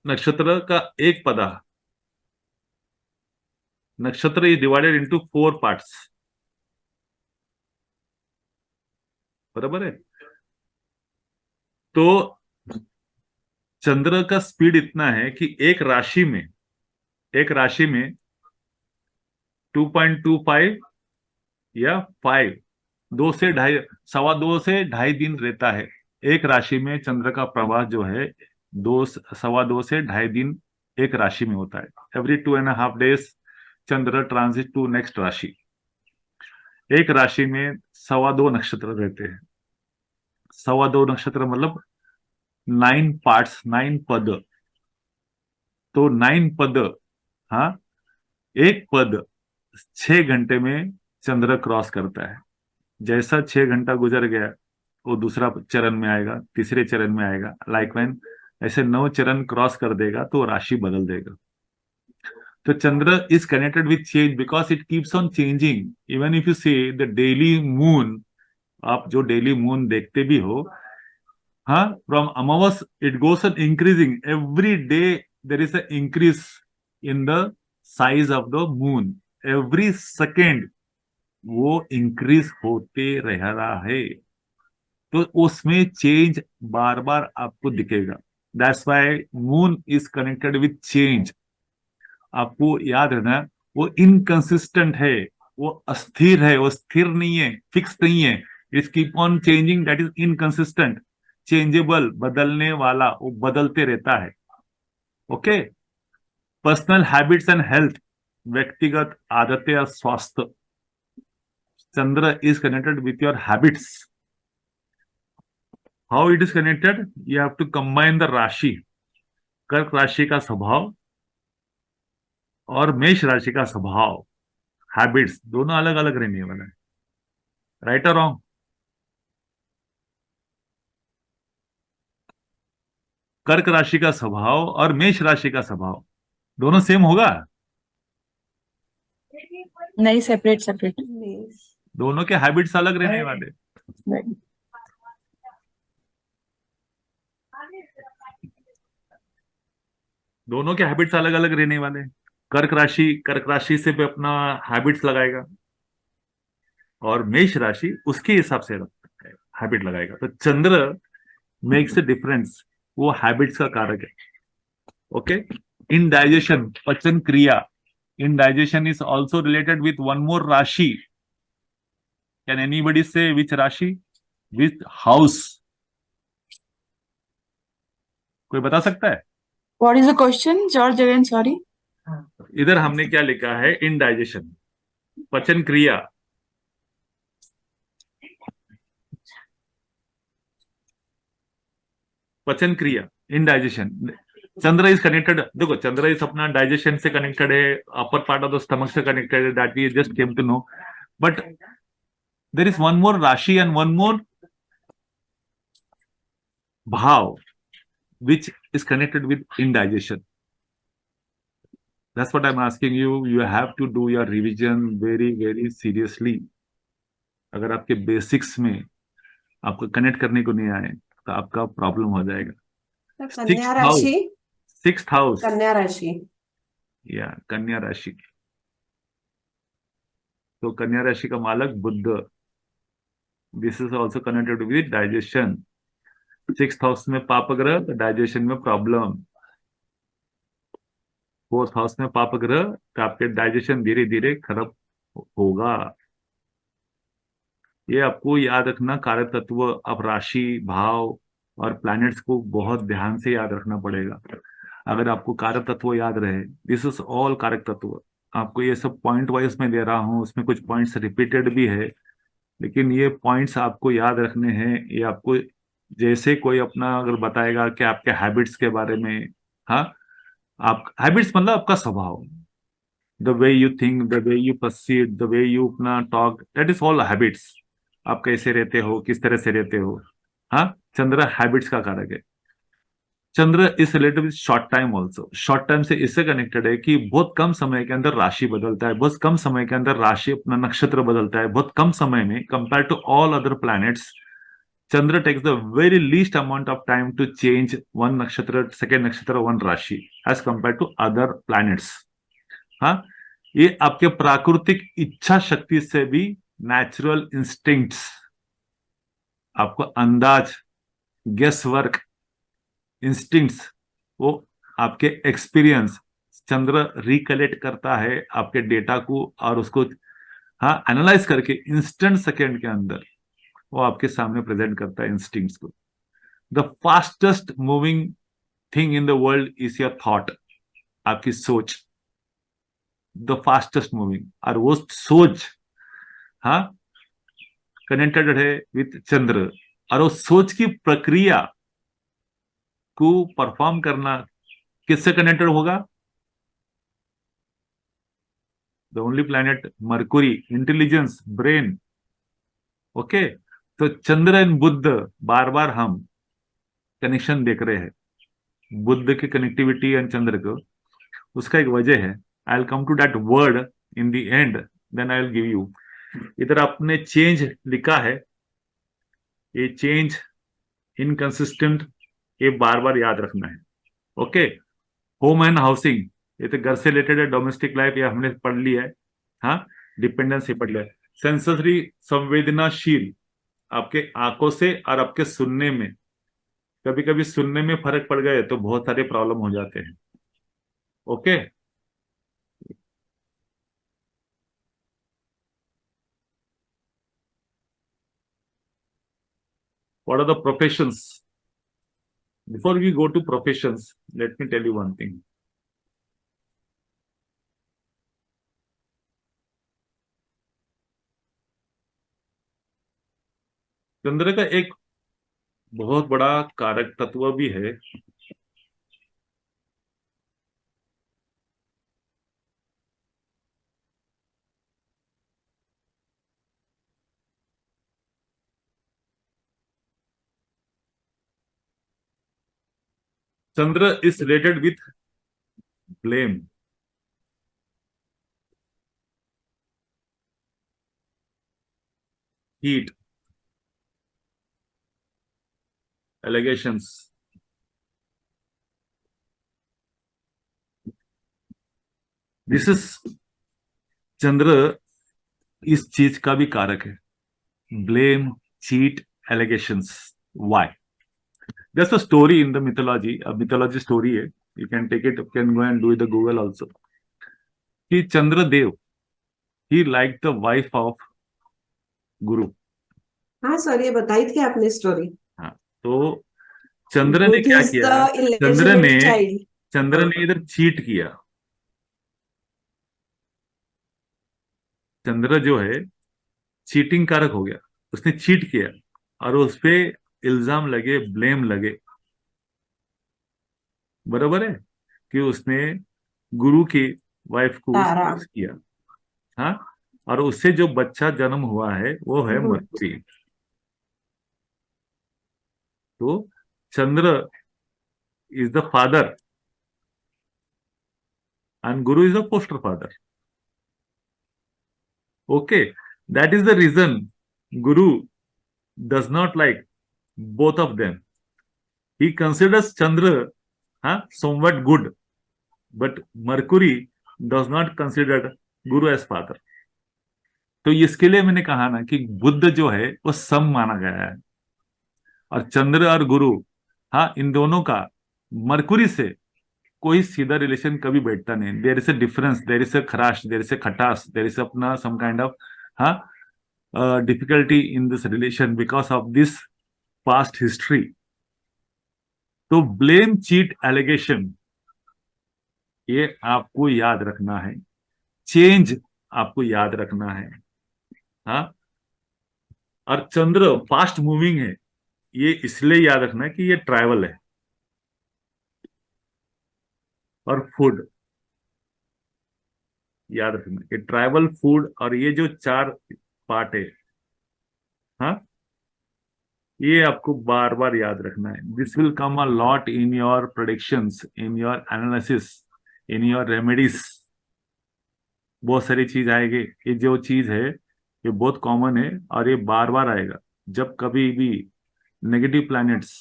A: नक्षत्र का एक पदा नक्षत्र इज डिवाइडेड इनटू 4 पार्ट्स, बराबर है। तो चंद्र का स्पीड इतना है कि एक राशि में 2.25 या 5, 2 से 2.5 दिन रहता है। एक राशि में चंद्र का प्रवास जो है 2 से 2.5 दिन एक राशि में होता है। Every 2.5 days Chandra transit to next rashi. एक राशि में 2.25 नक्षत्र रहते हैं। 2.25 नक्षत्र मतलब 9 पार्ट्स, 9 पद। तो 9 पद, हाँ, एक पद 6 घंटे में चंद्र क्रॉस करता है। जैसा 6 घंटा गुजर गया वो दूसरा चरण में आएगा, तीसरे चरण में आएगा, लाइक वैन ऐसे 9 चरण क्रॉस कर देगा तो राशि बदल देगा। तो Chandra is connected with change because it keeps on changing. Even if you see the daily moon, आप जो डेली मून देखते भी हो, हाँ, from amavas it goes on increasing every day. There is a increase in the size of the moon. Every second वो increase होते रह रहा है। तो उसमें चेंज बार बार आपको दिखेगा। That's why moon is connected with change. आपको याद रखना, वो इनकंसिस्टेंट है, वो अस्थिर है, वो स्थिर नहीं है, फिक्स नहीं है। It's keep on changing, that is inconsistent, changeable, बदलने वाला, वो बदलते रहता है। Okay. Personal habits and health, व्यक्तिगत आदतें और स्वास्थ्य। Chandra is connected with your habits. How it is connected? You have to combine the rashi. कर्क राशि का स्वभाव और मेष राशि का स्वभाव, हैबिट्स दोनों अलग अलग रहने वाला है। राइट और रॉन्ग? कर्क राशि का स्वभाव और मेष राशि का स्वभाव दोनों सेम होगा?
E: नहीं, सेपरेट सेपरेट।
A: दोनों के हैबिट्स अलग रहने वाले। दोनों के हैबिट्स अलग अलग रहने वाले। कर्क राशि से भी अपना हैबिट्स लगाएगा और मेष राशि उसके हिसाब से हैबिट लगाएगा। तो चंद्र मेक्स ए डिफरेंस, वो हैबिट्स का कारक है। ओके। इन डाइजेशन, पचन क्रिया, in digestion is also related with one more rashi. Can anybody से विच राशि, विच हाउस? कोई बता सकता है?
E: What is the question? George again, sorry.
A: इधर हमने क्या लिखा है? इन डाइजेशन, पचन क्रिया। पचन क्रिया, in digestion. Chandra is connected, देखो चंद्र इज अपना डाइजेशन से कनेक्टेड है, upper part of the stomach से कनेक्टेड है, that we just came to know. But there is one more rashi and one more भाव which is connected with indigestion. That's what I'm asking you. You have to do your revision very very seriously. अगर आपके basics में आपको connect करने को नहीं आए तो आपका प्रॉब्लम हो जाएगा।
F: कन्या राशि,
A: सिक्स्थ हाउस,
F: कन्या राशि,
A: या कन्या राशि। तो कन्या राशि का मालक Budh, this is also connected with digestion. 6th house में पाप ग्रह, तो डाइजेशन में प्रॉब्लम। 4th हाउस में पाप ग्रह, तो आपके डाइजेशन धीरे धीरे खराब होगा। ये आपको याद रखना, कारक तत्व अब राशि, भाव और प्लैनेट्स को बहुत ध्यान से याद रखना पड़ेगा। अगर आपको कारक तत्व याद रहे, दिस इज ऑल कारक तत्व। आपको ये सब पॉइंट वाइज में दे रहा हूं, उसमें कुछ पॉइंट्स रिपीटेड भी है, लेकिन ये पॉइंट्स आपको याद रखने हैं। ये आपको जैसे कोई अपना अगर बताएगा कि आपके हैबिट्स के बारे में, हाँ, आप हैबिट्स मतलब आपका स्वभाव, the way you think, the way you perceive, the way you अपना talk, that is all habits. आप कैसे रहते हो, किस तरह से रहते हो, हाँ। चंद्र हैबिट्स का कारक है। Chandra is related with short time also. Short time से इससे कनेक्टेड है कि बहुत कम समय के अंदर राशि बदलता है, बहुत कम समय के अंदर राशि अपना नक्षत्र बदलता है, बहुत कम समय में compare to all other planets. Chandra takes the very least amount of time to change one nakshatra, second nakshatra, one rashi as compared to other planets. हाँ, ये आपके प्राकृतिक इच्छा शक्ति से भी, नेचुरल इंस्टिंक्ट्स, आपको अंदाज, गेस वर्क, इंस्टिंक्ट्स, वो आपके एक्सपीरियंस, चंद्र रिकलेक्ट करता है आपके डेटा को और उसको हाँ एनालाइज करके इंस्टेंट सेकेंड के अंदर वो आपके सामने प्रेजेंट करता है इंस्टिंक्ट्स को। The fastest moving thing in the world is your thought, आपकी सोच, द फास्टेस्ट मूविंग। और वो सोच हाँ कनेक्टेड है विथ चंद्र, और वो सोच की प्रक्रिया को परफॉर्म करना किससे कनेक्टेड होगा? The only planet Mercury, intelligence, brain. Okay, तो चंद्र एंड बुद्ध, बार बार हम कनेक्शन देख रहे हैं बुद्ध की कनेक्टिविटी एंड चंद्र को। उसका एक वजह है, I will come to that word in the end, then I will give you. इधर आपने चेंज लिखा है, ये चेंज, इनकंसिस्टेंट, ये बार बार याद रखना है। ओके, होम एंड हाउसिंग, ये तो घर से रिलेटेड है, डोमेस्टिक लाइफ ये हमने पढ़ लिया है। हाँ, डिपेंडेंस ये पढ़ लिया है। सेंसरी, संवेदनाशील, आपके आंखों से और आपके सुनने में, कभी कभी सुनने में फर्क पड़ गए तो बहुत सारे प्रॉब्लम हो जाते हैं। Okay, what are the professions? Before we go to professions, let me tell you one thing. चंद्र का एक बहुत बड़ा कारक तत्व भी है, चंद्र is related with blame, heat, allegations. This is चंद्र इस चीज का भी कारक है, blame, cheat, allegations. Why? There's a story in the mythology, a mythology story है, you can take it, you can go and do the Google also, कि Chandradev, he liked the wife of गुरु।
F: हाँ sir, ये बताई थी आपने story.
A: हाँ, तो चंद्र ने
F: बुध
A: क्या
F: इज
A: किया?
F: द
A: चंद्र ने
F: इलेजिटिमेट चाइल्ड।
A: चंद्र ने इधर चीट किया। चंद्र जो है चीटिंग कारक हो गया, उसने चीट किया और उस पे इल्जाम लगे, ब्लेम लगे। बराबर है कि उसने गुरु की वाइफ को
F: तारा।
A: seduce किया। हाँ, और उससे जो बच्चा जन्म हुआ है वो है मरकुरी। तो Chandra is the father and Guru is a foster father. Okay, that is the reason Guru does not like both of them. He considers Chandra somewhat good, but Mercury does not consider Guru as father. तो इसके लिए मैंने कहा ना कि बुद्ध जो है वो सम माना गया है, और चंद्र और गुरु इन दोनों का मरकुरी से कोई सीधा रिलेशन कभी बैठता नहीं। There is a difference, there is a खराश, देयर इज अ खटास, देयर इज अपना some kind of difficulty in this relation because of this past history. तो ब्लेम, चीट, एलिगेशन ये आपको याद रखना है, चेंज आपको याद रखना है। हाँ, और चंद्र फास्ट मूविंग है, ये इसलिए याद रखना है कि ये ट्रैवल है। और फूड याद रखना, ये ट्रैवल, फूड, और ये जो चार पार्ट है ये आपको बार बार याद रखना है। This will come a lot in your predictions, in your analysis, in your remedies. बहुत सारी चीज आएगी। ये जो चीज है ये बहुत कॉमन है और ये बार बार आएगा। जब कभी भी नेगेटिव प्लैनेट्स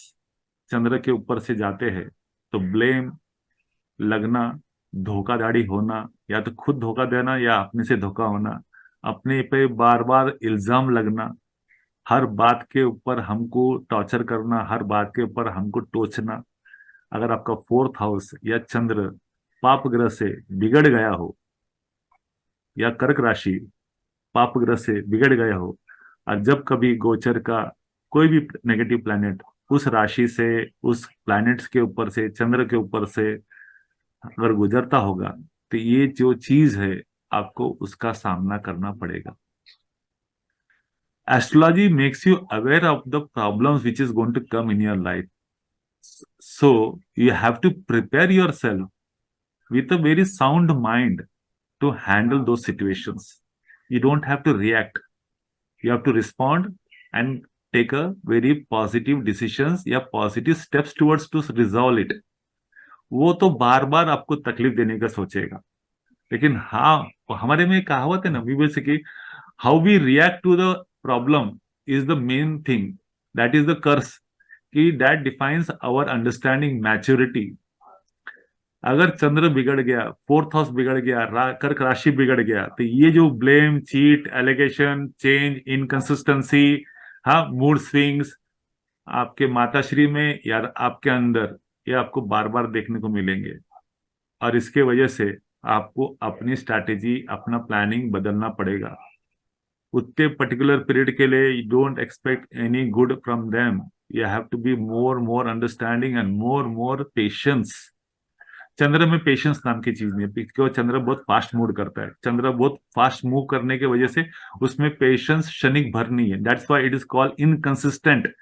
A: चंद्र के ऊपर से जाते हैं तो ब्लेम लगना धोखाधड़ी होना, या तो खुद धोखा देना या अपने से धोखा होना, अपने पे बार बार इल्जाम लगना, हर बात के ऊपर हमको टॉर्चर करना, हर बात के ऊपर हमको टोचना। अगर आपका फोर्थ हाउस या चंद्र पाप ग्रह से बिगड़ गया हो, या कर्क राशि पाप ग्रह से बिगड़ गया हो, और जब कभी गोचर का कोई भी नेगेटिव प्लैनेट उस राशि से, उस प्लैनेट्स के ऊपर से, चंद्र के ऊपर से अगर गुजरता होगा, तो ये जो चीज है आपको उसका सामना करना पड़ेगा। Astrology makes you aware of the problems which is going to come in your life, so you have to prepare yourself with a very sound mind to handle those situations. You don't have to react, you have to respond and take a very positive decisions या positive steps towards to resolve it. वो तो बार बार आपको तकलीफ देने का सोचेगा, लेकिन हाँ, हमारे में कहावत है ना, वी विल से कि how we react to the problem is the main thing, that is the curse, कि that defines our understanding maturity. अगर चंद्र बिगड़ गया, फोर्थ हाउस बिगड़ गया, कर्क राशि बिगड़ गया, तो ये जो blame, cheat, allegation, change, inconsistency, हाँ, मूड स्विंग्स आपके माताश्री में या आपके अंदर, ये आपको बार बार देखने को मिलेंगे। और इसके वजह से आपको अपनी स्ट्रैटेजी, अपना प्लानिंग बदलना पड़ेगा। उतने पर्टिकुलर पीरियड के लिए you don't expect any good from them, you have to be more understanding and more patience. Chandra में पेशेंस नाम की चीज नहीं है, क्योंकि चंद्र बहुत फास्ट मूव करता है। चंद्र बहुत फास्ट मूव करने की वजह से उसमें पेशेंस क्षणिक भर नहीं है। That's why it is called inconsistent,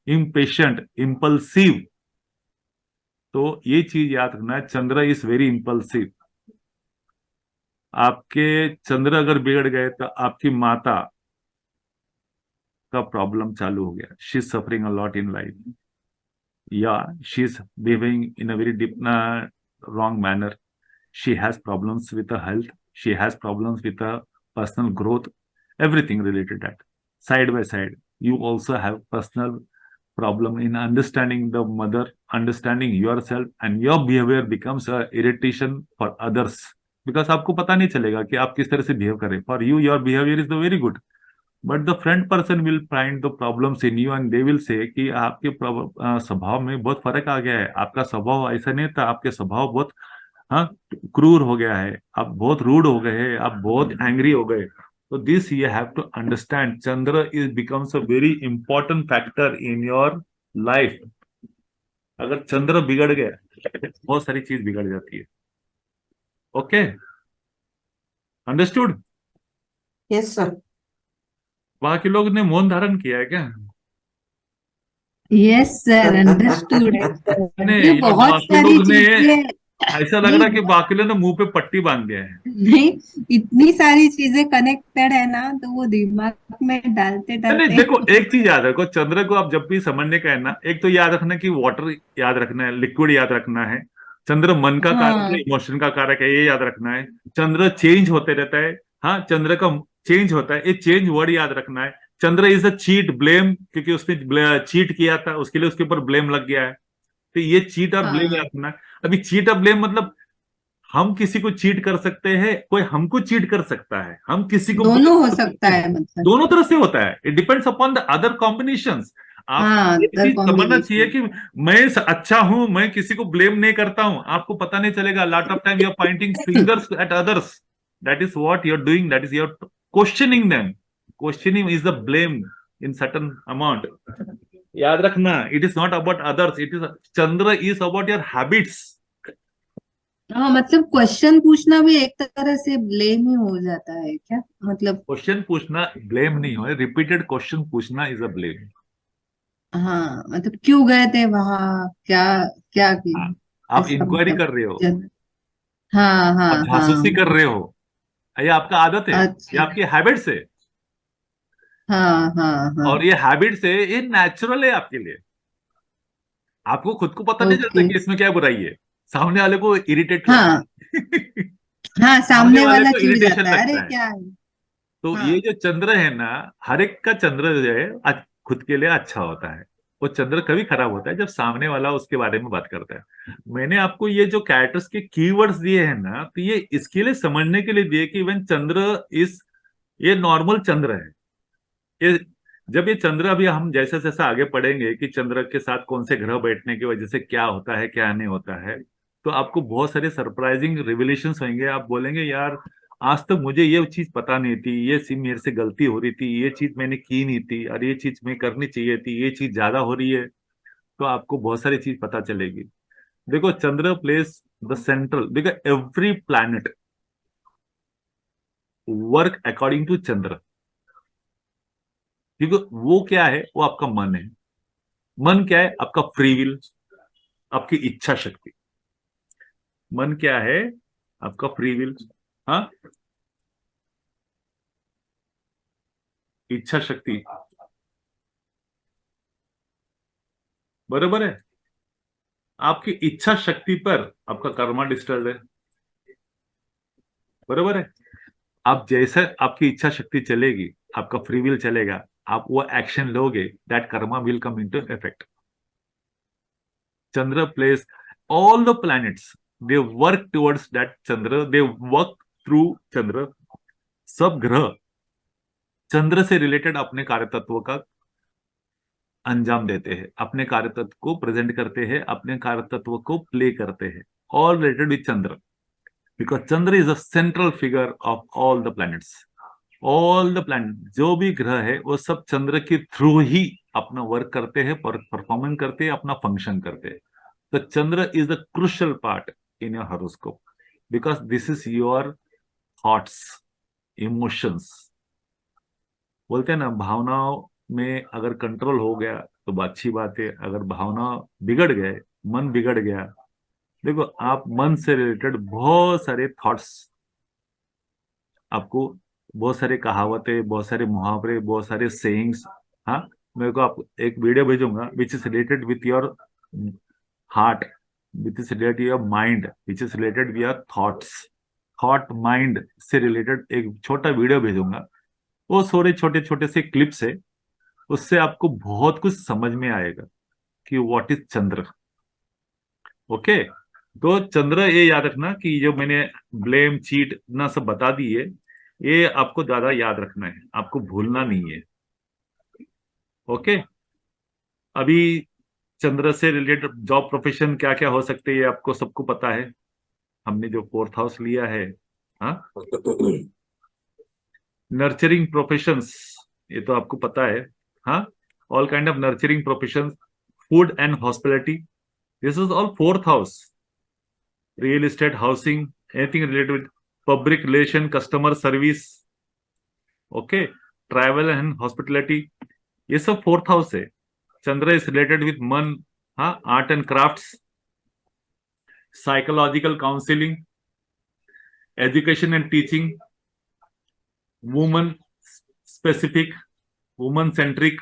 A: impatient, impulsive. तो ये चीज याद रखना है, चंद्र इज वेरी इम्पल्सिव। आपके चंद्र अगर बिगड़ गए तो आपकी माता का प्रॉब्लम चालू हो गया, she is suffering a lot in life, या she is behaving in a very deep wrong manner, she has problems with her health, she has problems with her personal growth, everything related that. Side by side, you also have personal problem in understanding the mother, understanding yourself, and your behavior becomes a irritation for others, because आपको पता नहीं चलेगा कि आप किस तरह से behave करें। For you, your behavior is the very good, but the friend person will find the problems in you and they will say कि आपके स्वभाव में बहुत फर्क आ गया है, आपका स्वभाव ऐसा नहीं था, आपके स्वभाव बहुत, हाँ, क्रूर हो गया है, आप बहुत रूड हो गए हैं, आप बहुत एंग्री हो गए। तो this you have to understand, Chandra is becomes a very important factor in your life. अगर चंद्र बिगड़ गया बहुत सारी चीज बिगड़ जाती है। Okay, understood?
F: Yes sir.
A: बाकी लोग ने मौन धारण किया है क्या?
D: Yes sir, understood.
A: नहीं,
D: ये
A: या
D: बहुत
A: बाकी
D: सारी
A: लोग ने,
D: चीजें,
A: ऐसा लग रहा है कि बाकी लोग ने मुंह पे पट्टी बांध दिया है।
D: नहीं, इतनी सारी चीजें कनेक्टेड है ना, तो वो दिमाग में डालते
A: नहीं नहीं,
D: डालते
A: देखो एक चीज याद रखो, चंद्र को आप जब भी समझने का है ना, एक तो याद रखना कि वाटर याद रखना है, लिक्विड याद रखना है। चंद्र मन का कारक है,
D: हाँ
A: इमोशन का कारक है, ये याद रखना है। चंद्र चेंज होते रहता है, हाँ, चंद्र का चेंज होता है, ये चेंज वर्ड याद रखना है। Chandra is a cheat, blame, क्योंकि उसने चीट किया था, उसके लिए उसके ऊपर ब्लेम लग गया है। तो ये चीट और ब्लेम याद
D: हाँ,
A: रखना है। अभी चीट और ब्लेम मतलब हम किसी को चीट कर सकते हैं, कोई हमको चीट कर सकता है, हम किसी को
D: दोनों
A: blame
D: हो
A: कर
D: सकता
A: सकते हैं।
D: है मतलब।
A: दोनों तरह से होता है, it depends upon the other combinations. आप
D: हाँ,
A: एक
D: अदर
A: चीज समझना चाहिए
D: कॉम्बिनेशन।
A: कि मैं अच्छा हूं, मैं किसी को ब्लेम नहीं करता हूं, आपको पता नहीं चलेगा। Lot of time you are pointing fingers at others, that is what you are doing, that is you are questioning them. Questioning is the blame in certain amount. याद रखना, it is not about others, it is, Chandra is about your habits.
D: हाँ, मतलब question पूछना भी एक तरह से blame ही हो जाता है क्या, मतलब?
A: क्वेश्चन पूछना ब्लेम नहीं हो, रिपीटेड क्वेश्चन पूछना इज अ ब्लेम।
D: हाँ, मतलब क्यों गए थे वहां, क्या क्या किया,
A: आप
D: ऐसा
A: इंक्वायरी
D: मतलब।
A: कर रहे हो,
D: हाँ हाँ
A: आप जासूसी
D: हाँ।
A: कर रहे हो, ये आपका आदत है, ये
D: अच्छा।
A: आपकी हैबिट्स है।
D: हाँ हाँ हाँ।
A: और ये हैबिट्स है, ये नेचुरल है आपके लिए। आपको खुद को पता नहीं चलता
D: ओके।
A: कि इसमें क्या बुराई है, सामने वाले को इरिटेट लगता
D: हाँ
A: है।
D: हाँ,
A: सामने
D: सामने
A: वाले
D: वाला
A: को
D: चिढ़
A: इरिटेशन
D: जाता है, अरे
A: लगता है।
D: क्या है।
A: तो
D: हाँ
A: ये जो चंद्र है ना, हर एक का चंद्र जो है खुद के लिए अच्छा होता है। वो चंद्र कभी खराब होता है जब सामने वाला उसके बारे में बात करता है। मैंने आपको ये जो कैरेक्टर्स के कीवर्ड्स दिए हैं ना, तो ये इसके लिए समझने के लिए दिए कि व्हेन चंद्र इज, ये नॉर्मल चंद्र है। ये जब ये चंद्र, अभी हम जैसे जैसे आगे पढ़ेंगे कि चंद्र के साथ कौन से ग्रह बैठने की वजह से क्या होता है क्या नहीं होता है, तो आपको बहुत सारे सरप्राइजिंग रिविलेशंस होंगे। आप बोलेंगे यार आज तक मुझे ये चीज पता नहीं थी, ये सी मेरे से गलती हो रही थी, ये चीज मैंने की नहीं थी, और ये चीज मैं करनी चाहिए थी, ये चीज ज्यादा हो रही है। तो आपको बहुत सारी चीज पता चलेगी। देखो चंद्र प्लेस द सेंट्रल, देखो every planet work according to Chandra, क्योंकि वो क्या है, वो आपका मन है। मन क्या है? आपका फ्री विल, आपकी इच्छा शक्ति। मन क्या है? आपका फ्री विल, हाँ, इच्छा शक्ति, बरोबर है। आपकी इच्छा शक्ति पर आपका कर्मा डिस्टर्ब है, बरोबर है। आप जैसे आपकी इच्छा शक्ति चलेगी, आपका फ्री विल चलेगा, आप वो एक्शन लोगे, that Karma will come into effect. Chandra place all the planets, they work towards that chandra, they work through चंद्र। सब ग्रह चंद्र से रिलेटेड अपने कार्य तत्व का अंजाम देते हैं, अपने कार्य तत्व को प्रेजेंट करते हैं, अपने कार्य तत्व को प्ले करते हैं, all related with Chandra, because Chandra is a central figure of all the planets. All the planet, जो भी ग्रह है वो सब चंद्र के थ्रू ही अपना वर्क करते हैं, परफॉर्मेंस करते हैं, अपना फंक्शन करते हैं। तो Chandra is the crucial part in your horoscope, because this is your thoughts, emotions. बोलते हैं ना, भावनाओं में अगर कंट्रोल हो गया तो अच्छी बात है, अगर भावना बिगड़ गए, मन बिगड़ गया, देखो आप मन से रिलेटेड बहुत सारे थॉट्स, आपको बहुत सारे कहावतें, बहुत सारे मुहावरे, बहुत सारे सेइंग्स, हाँ, मेरे को आप एक वीडियो भेजूंगा which is related with your heart, which is related your mind, which is related with your thoughts. Thought mind से रिलेटेड एक छोटा वीडियो भेजूंगा, वो थोड़े छोटे छोटे से क्लिप्स है, उससे आपको बहुत कुछ समझ में आएगा कि व्हाट इज चंद्र। ओके, तो चंद्र, ये याद रखना कि जो मैंने ब्लेम चीट ना सब बता दिए, ये आपको ज्यादा याद रखना है, आपको भूलना नहीं है। ओके, अभी चंद्र से रिलेटेड जॉब प्रोफेशन क्या क्या हो सकते हैं, ये आपको सबको पता है। हमने जो 4th हाउस लिया है, हाँ, नर्चरिंग प्रोफेशंस, ये तो आपको पता है, हाँ, all kind of nurturing professions, food and hospitality, this is all 4th house. Real estate, housing, anything related with public relation, customer service, okay, travel and hospitality, ये सब 4th हाउस है। Chandra is related with मन, हाँ, art and crafts, psychological counselling, education and teaching, woman specific, woman centric,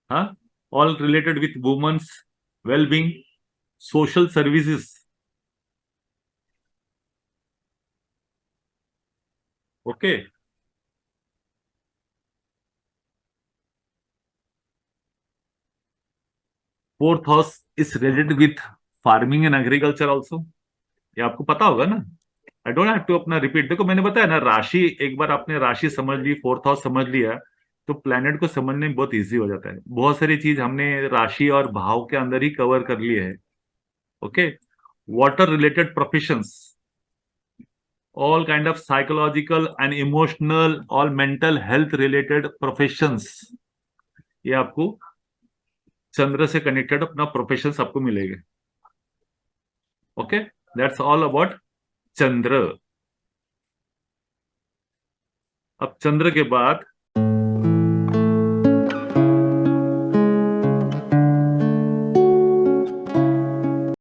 A: हाँ, all related with women's wellbeing, social services. Okay, fourth house is related with farming and agriculture also, ये आपको पता होगा ना। I don't have to अपना repeat, देखो मैंने बताया ना, राशि, एक बार आपने राशि समझ ली, 4th हाउस समझ लिया, तो प्लेनेट को समझने में बहुत इजी हो जाता है। बहुत सारी चीज हमने राशि और भाव के अंदर ही कवर कर लिए है। Okay, water related professions, all kind of psychological and emotional, all mental health related professions, ये आपको चंद्र से कनेक्टेड अपना प्रोफेशंस आपको मिलेंगे। ओके, दैट्स ऑल अबाउट चंद्र। अब चंद्र के बाद